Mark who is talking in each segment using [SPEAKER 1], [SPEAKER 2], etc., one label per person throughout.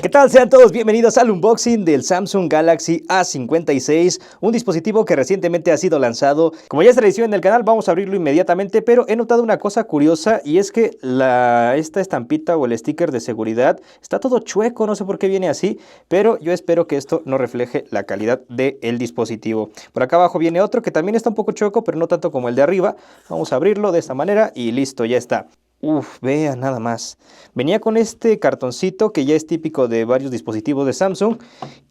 [SPEAKER 1] ¿Qué tal? Sean todos bienvenidos al unboxing del Samsung Galaxy A56, un dispositivo que recientemente ha sido lanzado. Como ya es tradición en el canal, vamos a abrirlo inmediatamente, pero he notado una cosa curiosa y es que esta estampita o el sticker de seguridad está todo chueco, no sé por qué viene así, pero yo espero que esto no refleje la calidad del dispositivo. Por acá abajo viene otro que también está un poco chueco, pero no tanto como el de arriba. Vamos a abrirlo de esta manera y listo, ya está. Uf, vea nada más. Venía con este cartoncito que ya es típico de varios dispositivos de Samsung.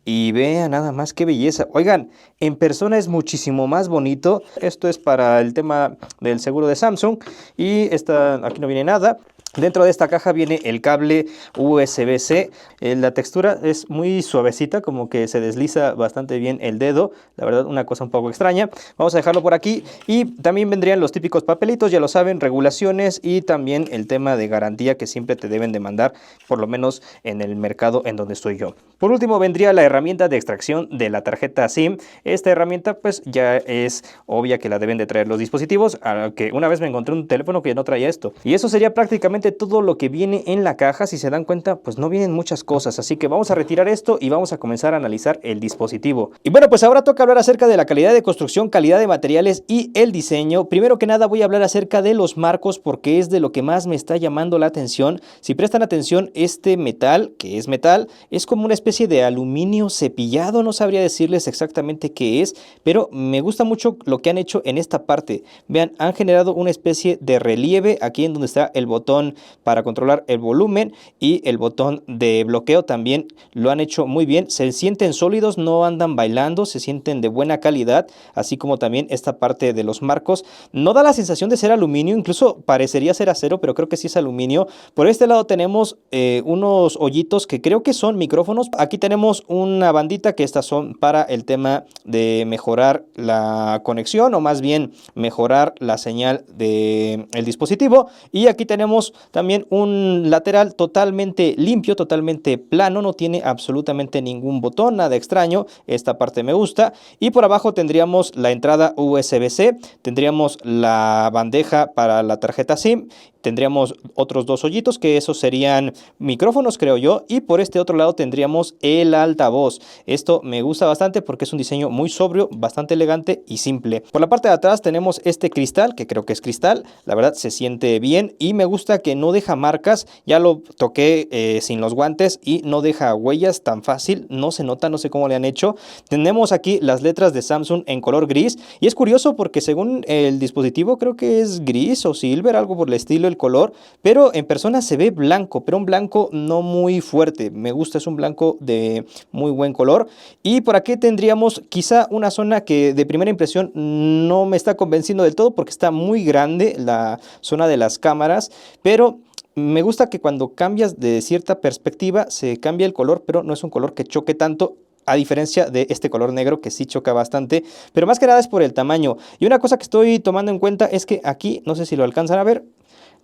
[SPEAKER 1] Y vea nada más qué belleza. Oigan, en persona es muchísimo más bonito. Esto es para el tema del seguro de Samsung. Y aquí no viene nada. Dentro de esta caja viene el cable USB-C. La textura es muy suavecita, como que se desliza bastante bien el dedo. La verdad, una cosa un poco extraña. Vamos a dejarlo por aquí. Y también vendrían los típicos papelitos, ya lo saben, regulaciones y también el tema de garantía que siempre te deben de mandar, por lo menos en el mercado en donde estoy yo. Por último vendría la herramienta de extracción de la tarjeta SIM. Esta herramienta pues ya es obvia que la deben de traer los dispositivos, aunque una vez me encontré un teléfono que no traía esto. Y eso sería prácticamente todo lo que viene en la caja. Si se dan cuenta, pues no vienen muchas cosas, así que vamos a retirar esto y vamos a comenzar a analizar el dispositivo. Y bueno, pues ahora toca hablar acerca de la calidad de construcción, calidad de materiales y el diseño. Primero que nada voy a hablar acerca de los marcos porque es de lo que más me está llamando la atención. Si prestan atención, este metal, que es metal, es como una especie de aluminio cepillado, no sabría decirles exactamente qué es, pero me gusta mucho lo que han hecho en esta parte. Vean, han generado una especie de relieve aquí en donde está el botón para controlar el volumen y el botón de bloqueo también lo han hecho muy bien. Se sienten sólidos, no andan bailando, se sienten de buena calidad, así como también esta parte de los marcos. No da la sensación de ser aluminio, incluso parecería ser acero, pero creo que sí es aluminio. Por este lado tenemos unos hoyitos que creo que son micrófonos. Aquí tenemos una bandita que estas son para el tema de mejorar la conexión o más bien mejorar la señal del dispositivo. Y aquí tenemos también un lateral totalmente limpio, totalmente plano, no tiene absolutamente ningún botón, nada extraño. Esta parte me gusta. Y por abajo tendríamos la entrada USB-C, tendríamos la bandeja para la tarjeta SIM, tendríamos otros dos hoyitos que esos serían micrófonos, creo yo, y por este otro lado tendríamos el altavoz. Esto me gusta bastante porque es un diseño muy sobrio, bastante elegante y simple. Por la parte de atrás tenemos este cristal, que creo que es cristal, la verdad se siente bien y me gusta que no deja marcas. Ya lo toqué sin los guantes y no deja huellas tan fácil, no se nota, no sé cómo le han hecho. Tenemos aquí las letras de Samsung en color gris y es curioso porque según el dispositivo creo que es gris o silver, algo por el estilo el color, pero en persona se ve blanco, pero un blanco no muy fuerte. Me gusta, es un blanco de muy buen color. Y por aquí tendríamos quizá una zona que de primera impresión no me está convenciendo del todo porque está muy grande la zona de las cámaras, pero me gusta que cuando cambias de cierta perspectiva se cambia el color, pero no es un color que choque tanto, a diferencia de este color negro que sí choca bastante, pero más que nada es por el tamaño. Y una cosa que estoy tomando en cuenta es que aquí, no sé si lo alcanzan a ver,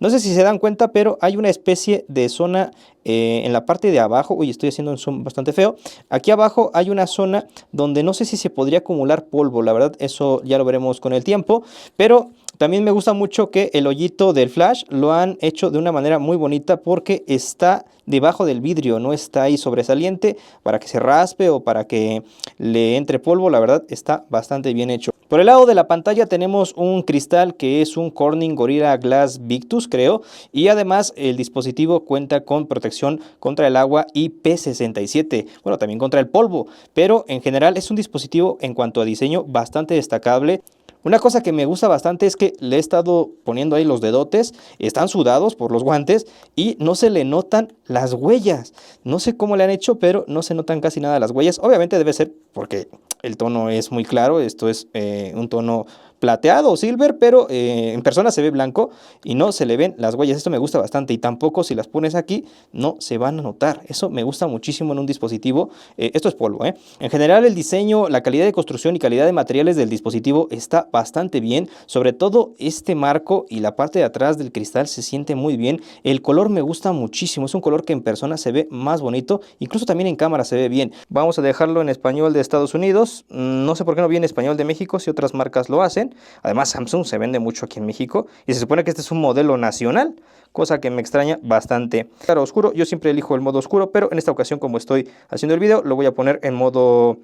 [SPEAKER 1] no sé si se dan cuenta, pero hay una especie de zona en la parte de abajo. Uy, estoy haciendo un zoom bastante feo. Aquí abajo hay una zona donde no sé si se podría acumular polvo. La verdad, eso ya lo veremos con el tiempo. Pero también me gusta mucho que el hoyito del flash lo han hecho de una manera muy bonita porque está debajo del vidrio, no está ahí sobresaliente para que se raspe o para que le entre polvo. La verdad, está bastante bien hecho. Por el lado de la pantalla tenemos un cristal que es un Corning Gorilla Glass Victus, creo, y además el dispositivo cuenta con protección contra el agua IP67, bueno, también contra el polvo, pero en general es un dispositivo en cuanto a diseño bastante destacable. Una cosa que me gusta bastante es que le he estado poniendo ahí los dedotes, están sudados por los guantes y no se le notan las huellas. No sé cómo le han hecho, pero no se notan casi nada las huellas. Obviamente debe ser porque el tono es muy claro, esto es un tono plateado o silver, pero en persona se ve blanco y no se le ven las huellas. Esto me gusta bastante y tampoco si las pones aquí no se van a notar. Eso me gusta muchísimo en un dispositivo. Esto es polvo, ¿eh? En general el diseño, la calidad de construcción y calidad de materiales del dispositivo está bastante bien. Sobre todo este marco y la parte de atrás del cristal se siente muy bien. El color me gusta muchísimo. Es un color que en persona se ve más bonito. Incluso también en cámara se ve bien. Vamos a dejarlo en español de Estados Unidos. No sé por qué no viene español de México si otras marcas lo hacen. venden. Además, Samsung se vende mucho aquí en México y se supone que este es un modelo nacional, cosa que me extraña bastante. Claro, oscuro, yo siempre elijo el modo oscuro, pero en esta ocasión, como estoy haciendo el video, lo voy a poner en modo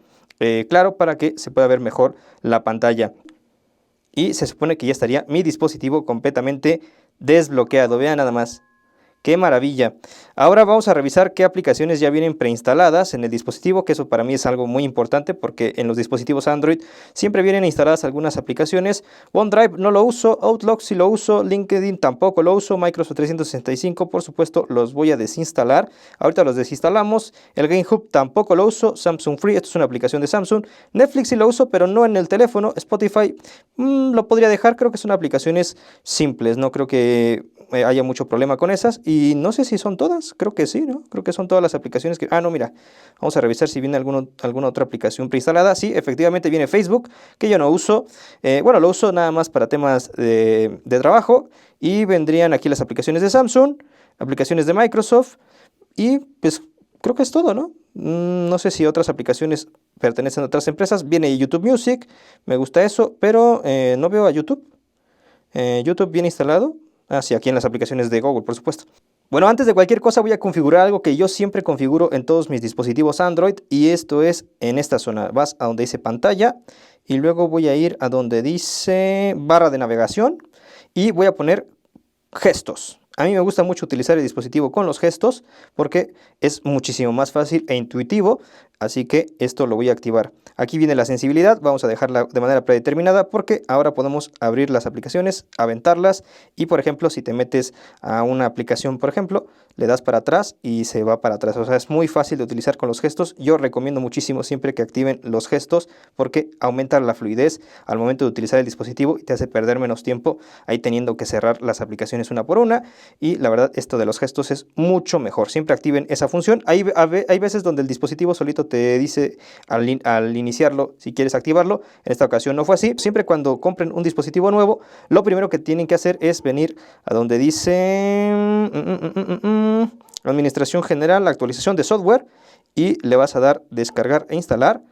[SPEAKER 1] claro para que se pueda ver mejor la pantalla. Y se supone que ya estaría mi dispositivo completamente desbloqueado. Vean nada más. ¡Qué maravilla! Ahora vamos a revisar qué aplicaciones ya vienen preinstaladas en el dispositivo, que eso para mí es algo muy importante porque en los dispositivos Android siempre vienen instaladas algunas aplicaciones. OneDrive no lo uso, Outlook sí lo uso, LinkedIn tampoco lo uso, Microsoft 365 por supuesto los voy a desinstalar. Ahorita los desinstalamos. El GameHub tampoco lo uso, Samsung Free, esto es una aplicación de Samsung. Netflix sí lo uso, pero no en el teléfono. Spotify lo podría dejar, creo que son aplicaciones simples, no creo que haya mucho problema con esas. Y no sé si son todas, creo que sí, ¿no? Creo que son todas las aplicaciones que... Ah, no, mira, vamos a revisar si viene alguna otra aplicación preinstalada. Sí, efectivamente viene Facebook, que yo no uso. Bueno, lo uso nada más para temas de trabajo. Y vendrían aquí las aplicaciones de Samsung, aplicaciones de Microsoft. Y pues creo que es todo, ¿no? No sé si otras aplicaciones pertenecen a otras empresas. Viene YouTube Music, me gusta eso, pero no veo a YouTube. YouTube viene instalado. Ah, sí, aquí en las aplicaciones de Google, por supuesto. Bueno, antes de cualquier cosa voy a configurar algo que yo siempre configuro en todos mis dispositivos Android y esto es en esta zona. Vas a donde dice pantalla y luego voy a ir a donde dice barra de navegación y voy a poner gestos. A mí me gusta mucho utilizar el dispositivo con los gestos porque es muchísimo más fácil e intuitivo, así que esto lo voy a activar. Aquí viene la sensibilidad, vamos a dejarla de manera predeterminada porque ahora podemos abrir las aplicaciones, aventarlas y por ejemplo si te metes a una aplicación, por ejemplo, le das para atrás y se va para atrás. O sea, es muy fácil de utilizar con los gestos. Yo recomiendo muchísimo siempre que activen los gestos porque aumenta la fluidez al momento de utilizar el dispositivo y te hace perder menos tiempo ahí teniendo que cerrar las aplicaciones una por una. Y la verdad, esto de los gestos es mucho mejor. Siempre activen esa función. Hay veces donde el dispositivo solito te dice al iniciarlo si quieres activarlo. En esta ocasión no fue así. Siempre cuando compren un dispositivo nuevo, lo primero que tienen que hacer es venir a donde dice Administración General, actualización de software y le vas a dar descargar e instalar.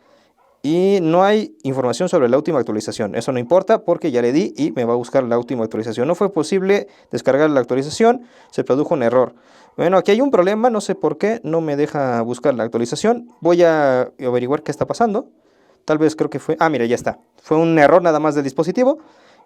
[SPEAKER 1] Y no hay información sobre la última actualización. Eso no importa porque ya le di y me va a buscar la última actualización. No fue posible descargar la actualización, se produjo un error. Bueno, aquí hay un problema, no sé por qué, no me deja buscar la actualización. Voy a averiguar qué está pasando. Tal vez creo que fue... Ah, mira, ya está. Fue un error nada más del dispositivo.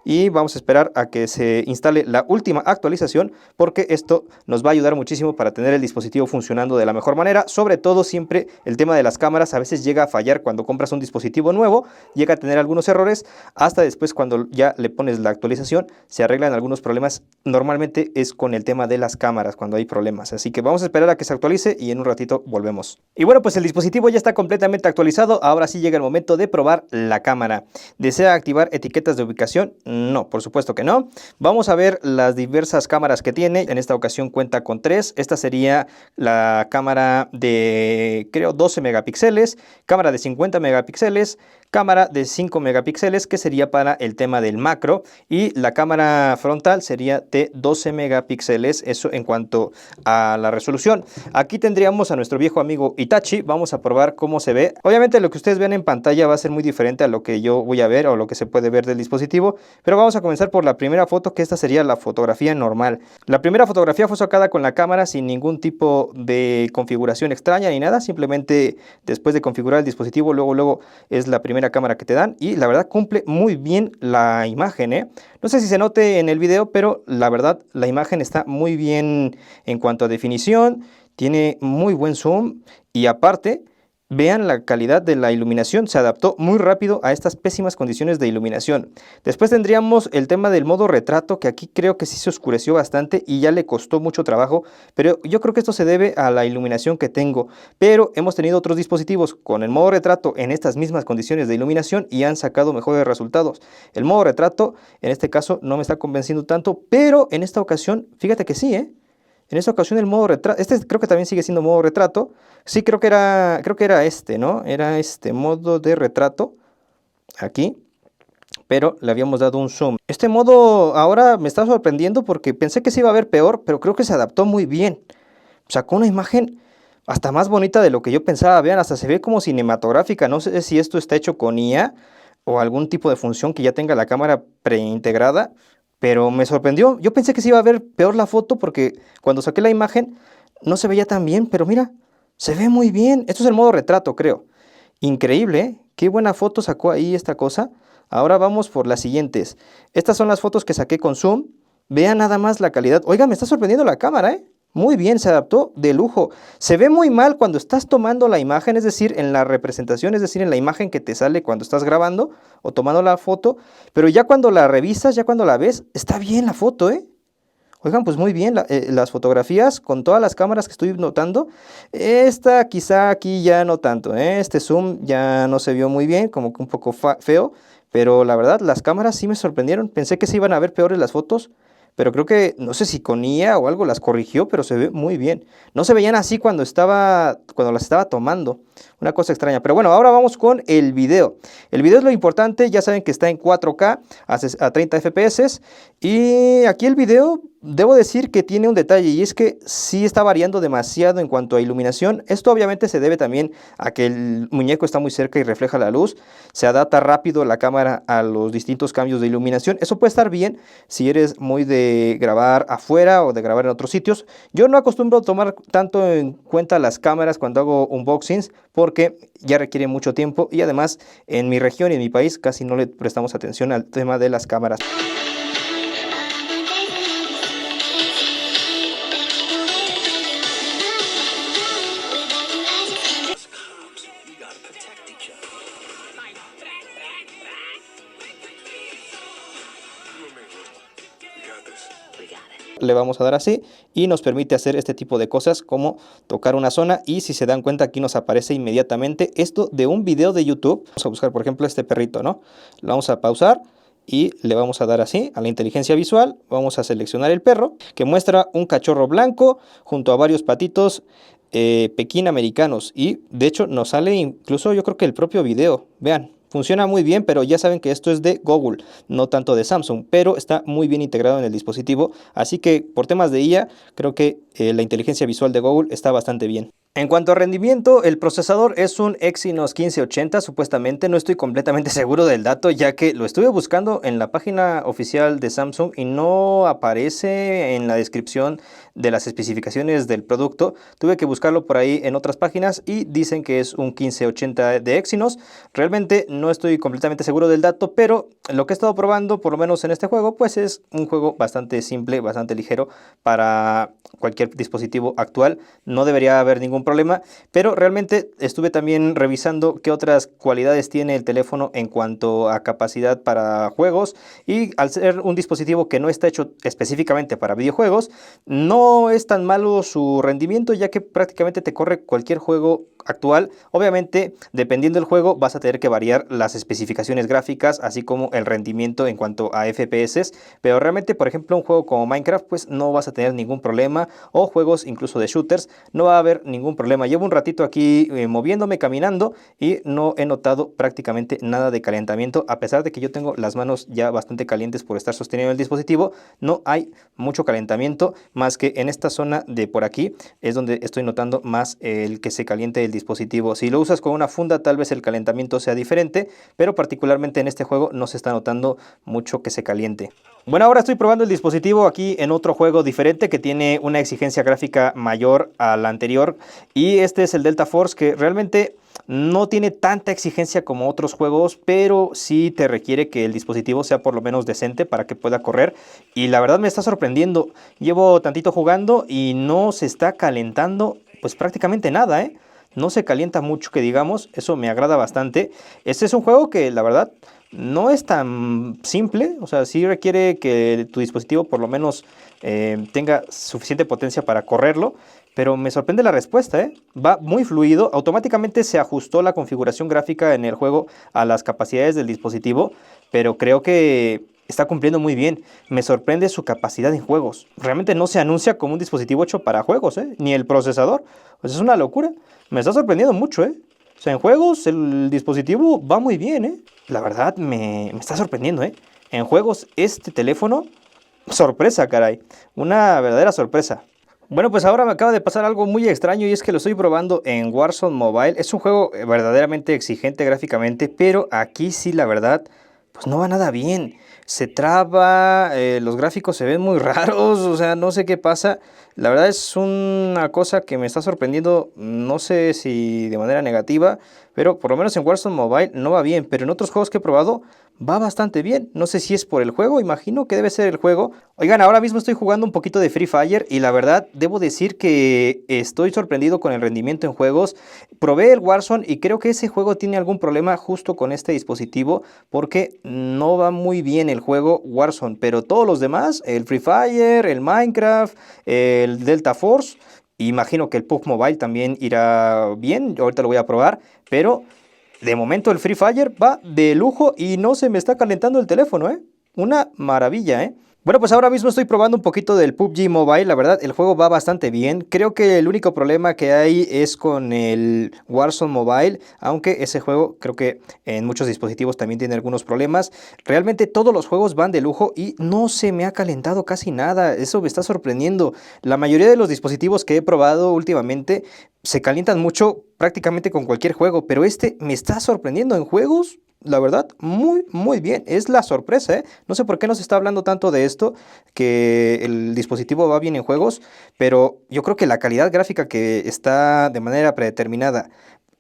[SPEAKER 1] Y vamos a esperar a que se instale la última actualización porque esto nos va a ayudar muchísimo para tener el dispositivo funcionando de la mejor manera. Sobre todo siempre el tema de las cámaras a veces llega a fallar cuando compras un dispositivo nuevo, llega a tener algunos errores, hasta después cuando ya le pones la actualización se arreglan algunos problemas. Normalmente es con el tema de las cámaras cuando hay problemas, así que vamos a esperar a que se actualice y en un ratito volvemos. Y bueno, pues el dispositivo ya está completamente actualizado, ahora sí llega el momento de probar la cámara. ¿Desea activar etiquetas de ubicación? No, por supuesto que no. Vamos a ver las diversas cámaras que tiene. En esta ocasión cuenta con 3. Esta sería la cámara de, creo, 12 megapíxeles, cámara de 50 megapíxeles, cámara de 5 megapíxeles, que sería para el tema del macro, y la cámara frontal sería de 12 megapíxeles, eso en cuanto a la resolución. Aquí tendríamos a nuestro viejo amigo Hitachi. Vamos a probar cómo se ve. Obviamente lo que ustedes ven en pantalla va a ser muy diferente a lo que yo voy a ver o lo que se puede ver del dispositivo, pero vamos a comenzar por la primera foto, que esta sería la fotografía normal. La primera fotografía fue sacada con la cámara sin ningún tipo de configuración extraña ni nada, simplemente después de configurar el dispositivo, luego es la primera cámara que te dan y la verdad cumple muy bien la imagen, ¿eh? No sé si se note en el video, pero la verdad la imagen está muy bien en cuanto a definición, tiene muy buen zoom y aparte... Vean la calidad de la iluminación, se adaptó muy rápido a estas pésimas condiciones de iluminación. Después tendríamos el tema del modo retrato, que aquí creo que sí se oscureció bastante y ya le costó mucho trabajo, pero yo creo que esto se debe a la iluminación que tengo. Pero hemos tenido otros dispositivos con el modo retrato en estas mismas condiciones de iluminación y han sacado mejores resultados. El modo retrato en este caso no me está convenciendo tanto, pero en esta ocasión, fíjate que sí, ¿eh? En esta ocasión el modo retrato, este creo que también sigue siendo modo retrato. Sí, creo que era este, ¿no? Era este modo de retrato, aquí, pero le habíamos dado un zoom. Este modo ahora me está sorprendiendo porque pensé que se iba a ver peor, pero creo que se adaptó muy bien. Sacó una imagen hasta más bonita de lo que yo pensaba. Vean, hasta se ve como cinematográfica. No sé si esto está hecho con IA o algún tipo de función que ya tenga la cámara preintegrada, pero me sorprendió. Yo pensé que se iba a ver peor la foto porque cuando saqué la imagen no se veía tan bien, pero mira, se ve muy bien. Esto es el modo retrato, creo. Increíble, ¿eh? Qué buena foto sacó ahí esta cosa. Ahora vamos por las siguientes. Estas son las fotos que saqué con zoom. Vean nada más la calidad. Oiga, me está sorprendiendo la cámara, ¿eh? Muy bien, se adaptó de lujo. Se ve muy mal cuando estás tomando la imagen, es decir, en la representación, es decir, en la imagen que te sale cuando estás grabando o tomando la foto. Pero ya cuando la revisas, ya cuando la ves, está bien la foto, ¿eh? Oigan, pues muy bien, las fotografías con todas las cámaras que estoy notando. Esta quizá aquí ya no tanto, ¿eh? Este zoom ya no se vio muy bien, como que un poco feo. Pero la verdad, las cámaras sí me sorprendieron. Pensé que se iban a ver peores las fotos. Pero creo que, no sé si con IA o algo las corrigió, pero se ve muy bien. No se veían así cuando las estaba tomando. Una cosa extraña. Pero bueno, ahora vamos con el video. El video es lo importante. Ya saben que está en 4K a 30 FPS. Y aquí el video, debo decir que tiene un detalle. Y es que sí está variando demasiado en cuanto a iluminación. Esto obviamente se debe también a que el muñeco está muy cerca y refleja la luz. Se adapta rápido la cámara a los distintos cambios de iluminación. Eso puede estar bien si eres muy de grabar afuera o de grabar en otros sitios. Yo no acostumbro a tomar tanto en cuenta las cámaras cuando hago unboxings porque ya requiere mucho tiempo y además en mi región y en mi país casi no le prestamos atención al tema de las cámaras. Le vamos a dar así y nos permite hacer este tipo de cosas como tocar una zona y si se dan cuenta aquí nos aparece inmediatamente esto de un video de YouTube. Vamos a buscar por ejemplo este perrito, ¿no? Lo vamos a pausar y le vamos a dar así a la inteligencia visual. Vamos a seleccionar el perro que muestra un cachorro blanco junto a varios patitos Pekín americanos y de hecho nos sale incluso yo creo que el propio video. Vean. Funciona muy bien, pero ya saben que esto es de Google, no tanto de Samsung, pero está muy bien integrado en el dispositivo, así que por temas de IA, creo que la inteligencia visual de Google está bastante bien. En cuanto a rendimiento, el procesador es un Exynos 1580, supuestamente, no estoy completamente seguro del dato, ya que lo estuve buscando en la página oficial de Samsung y no aparece en la descripción de las especificaciones del producto. Tuve que buscarlo por ahí en otras páginas y dicen que es un 1580 de Exynos. Realmente no estoy completamente seguro del dato, pero lo que he estado probando, por lo menos en este juego, pues es un juego bastante simple, bastante ligero para cualquier dispositivo actual. No debería haber ningún problema, pero realmente estuve también revisando qué otras cualidades tiene el teléfono en cuanto a capacidad para juegos y al ser un dispositivo que no está hecho específicamente para videojuegos, no es tan malo su rendimiento ya que prácticamente te corre cualquier juego actual. Obviamente, dependiendo del juego, vas a tener que variar las especificaciones gráficas, así como el rendimiento en cuanto a FPS, pero realmente, por ejemplo, un juego como Minecraft, pues no vas a tener ningún problema, o juegos incluso de shooters, no va a haber ningún problema. Llevo un ratito aquí moviéndome, caminando, y no he notado prácticamente nada de calentamiento, a pesar de que yo tengo las manos ya bastante calientes por estar sosteniendo el dispositivo, no hay mucho calentamiento, más que en esta zona de por aquí, es donde estoy notando más el que se caliente el dispositivo. Si lo usas con una funda, tal vez el calentamiento sea diferente, pero particularmente en este juego no se está notando mucho que se caliente. Bueno, ahora estoy probando el dispositivo aquí en otro juego diferente que tiene una exigencia gráfica mayor a la anterior y este es el Delta Force, que realmente no tiene tanta exigencia como otros juegos, pero sí te requiere que el dispositivo sea por lo menos decente para que pueda correr y la verdad me está sorprendiendo. Llevo tantito jugando y no se está calentando pues prácticamente nada, ¿eh? No se calienta mucho que digamos, eso me agrada bastante. Este es un juego que la verdad no es tan simple, o sea, sí requiere que tu dispositivo por lo menos tenga suficiente potencia para correrlo, pero me sorprende la respuesta, ¿eh? Va muy fluido, automáticamente se ajustó la configuración gráfica en el juego a las capacidades del dispositivo, pero creo que está cumpliendo muy bien. Me sorprende su capacidad en juegos. Realmente no se anuncia como un dispositivo hecho para juegos, ¿eh? Ni el procesador. Pues es una locura. Me está sorprendiendo mucho, ¿eh? O sea, en juegos el dispositivo va muy bien, ¿eh? La verdad me está sorprendiendo, ¿eh? En juegos este teléfono, sorpresa, caray. Una verdadera sorpresa. Bueno, pues ahora me acaba de pasar algo muy extraño y es que lo estoy probando en Warzone Mobile. Es un juego verdaderamente exigente gráficamente, pero aquí sí, la verdad, pues no va nada bien. Se traba, los gráficos se ven muy raros, o sea, no sé qué pasa. La verdad es una cosa que me está sorprendiendo, no sé si de manera negativa, pero por lo menos en Warzone Mobile no va bien, pero en otros juegos que he probado va bastante bien. No sé si es por el juego, imagino que debe ser el juego. Oigan, ahora mismo estoy jugando un poquito de Free Fire y la verdad debo decir que estoy sorprendido con el rendimiento en juegos. Probé el Warzone y creo que ese juego tiene algún problema justo con este dispositivo porque no va muy bien el juego Warzone, pero todos los demás, el Free Fire, el Minecraft, el Delta Force, imagino que el PUBG Mobile también irá bien, ahorita lo voy a probar, pero de momento el Free Fire va de lujo y no se me está calentando el teléfono, ¿eh? Una maravilla, ¿eh? Bueno, pues ahora mismo estoy probando un poquito del PUBG Mobile, la verdad el juego va bastante bien. Creo que el único problema que hay es con el Warzone Mobile, aunque ese juego creo que en muchos dispositivos también tiene algunos problemas. Realmente todos los juegos van de lujo y no se me ha calentado casi nada, eso me está sorprendiendo. La mayoría de los dispositivos que he probado últimamente se calientan mucho prácticamente con cualquier juego, pero este me está sorprendiendo en juegos. La verdad, muy bien. Es la sorpresa, ¿eh? No sé por qué no se está hablando tanto de esto, que el dispositivo va bien en juegos, pero yo creo que la calidad gráfica que está de manera predeterminada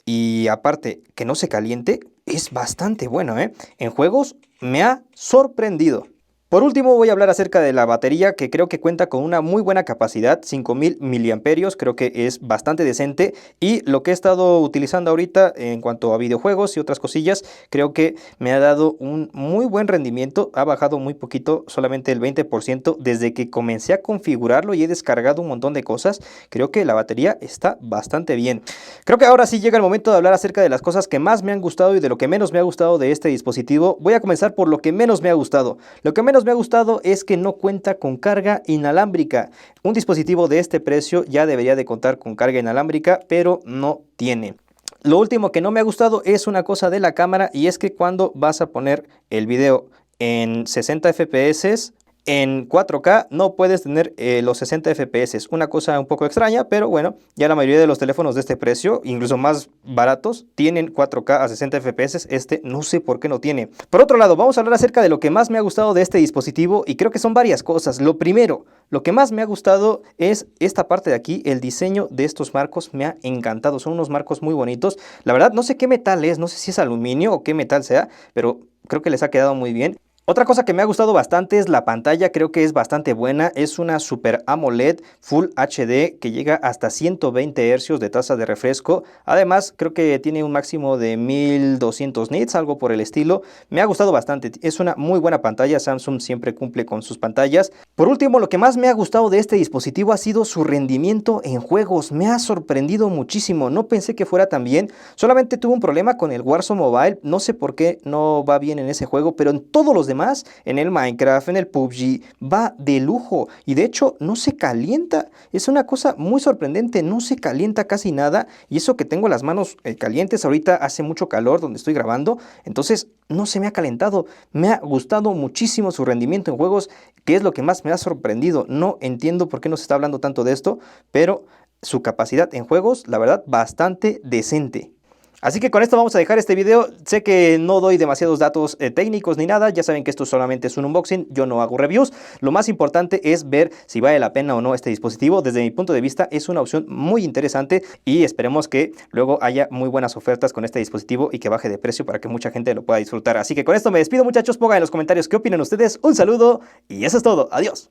[SPEAKER 1] y aparte que no se caliente es bastante bueno, ¿eh? En juegos me ha sorprendido. Por último voy a hablar acerca de la batería que creo que cuenta con una muy buena capacidad, 5000 miliamperios, creo que es bastante decente y lo que he estado utilizando ahorita en cuanto a videojuegos y otras cosillas, creo que me ha dado un muy buen rendimiento, ha bajado muy poquito, solamente el 20% desde que comencé a configurarlo y he descargado un montón de cosas, creo que la batería está bastante bien. Creo que ahora sí llega el momento de hablar acerca de las cosas que más me han gustado y de lo que menos me ha gustado de este dispositivo. Voy a comenzar por lo que menos me ha gustado. Lo que menos me ha gustado es que no cuenta con carga inalámbrica. Un dispositivo de este precio ya debería de contar con carga inalámbrica, pero no tiene. Lo último que no me ha gustado es una cosa de la cámara y es que cuando vas a poner el video en 60 FPS, en 4K no puedes tener los 60 FPS, una cosa un poco extraña, pero bueno, ya la mayoría de los teléfonos de este precio, incluso más baratos, tienen 4K a 60 FPS, este no sé por qué no tiene. Por otro lado, vamos a hablar acerca de lo que más me ha gustado de este dispositivo y creo que son varias cosas. Lo primero, lo que más me ha gustado es esta parte de aquí, el diseño de estos marcos me ha encantado, son unos marcos muy bonitos. La verdad no sé qué metal es, no sé si es aluminio o qué metal sea, pero creo que les ha quedado muy bien. Otra cosa que me ha gustado bastante es la pantalla, creo que es bastante buena, es una Super AMOLED Full HD que llega hasta 120 Hz de tasa de refresco, además creo que tiene un máximo de 1200 nits, algo por el estilo, me ha gustado bastante, es una muy buena pantalla, Samsung siempre cumple con sus pantallas. Por último, lo que más me ha gustado de este dispositivo ha sido su rendimiento en juegos, me ha sorprendido muchísimo, no pensé que fuera tan bien, solamente tuve un problema con el Warzone Mobile, no sé por qué no va bien en ese juego, pero en todos los demás, en el Minecraft, en el PUBG, va de lujo y de hecho no se calienta, es una cosa muy sorprendente, no se calienta casi nada y eso que tengo las manos calientes, ahorita hace mucho calor donde estoy grabando, entonces no se me ha calentado, me ha gustado muchísimo su rendimiento en juegos, que es lo que más me ha sorprendido, no entiendo por qué no se está hablando tanto de esto, pero su capacidad en juegos, la verdad, bastante decente. Así que con esto vamos a dejar este video. Sé que no doy demasiados datos técnicos ni nada. Ya saben que esto solamente es un unboxing. Yo no hago reviews. Lo más importante es ver si vale la pena o no este dispositivo. Desde mi punto de vista es una opción muy interesante y esperemos que luego haya muy buenas ofertas con este dispositivo y que baje de precio para que mucha gente lo pueda disfrutar. Así que con esto me despido, muchachos. Pongan en los comentarios qué opinan ustedes. Un saludo y eso es todo. Adiós.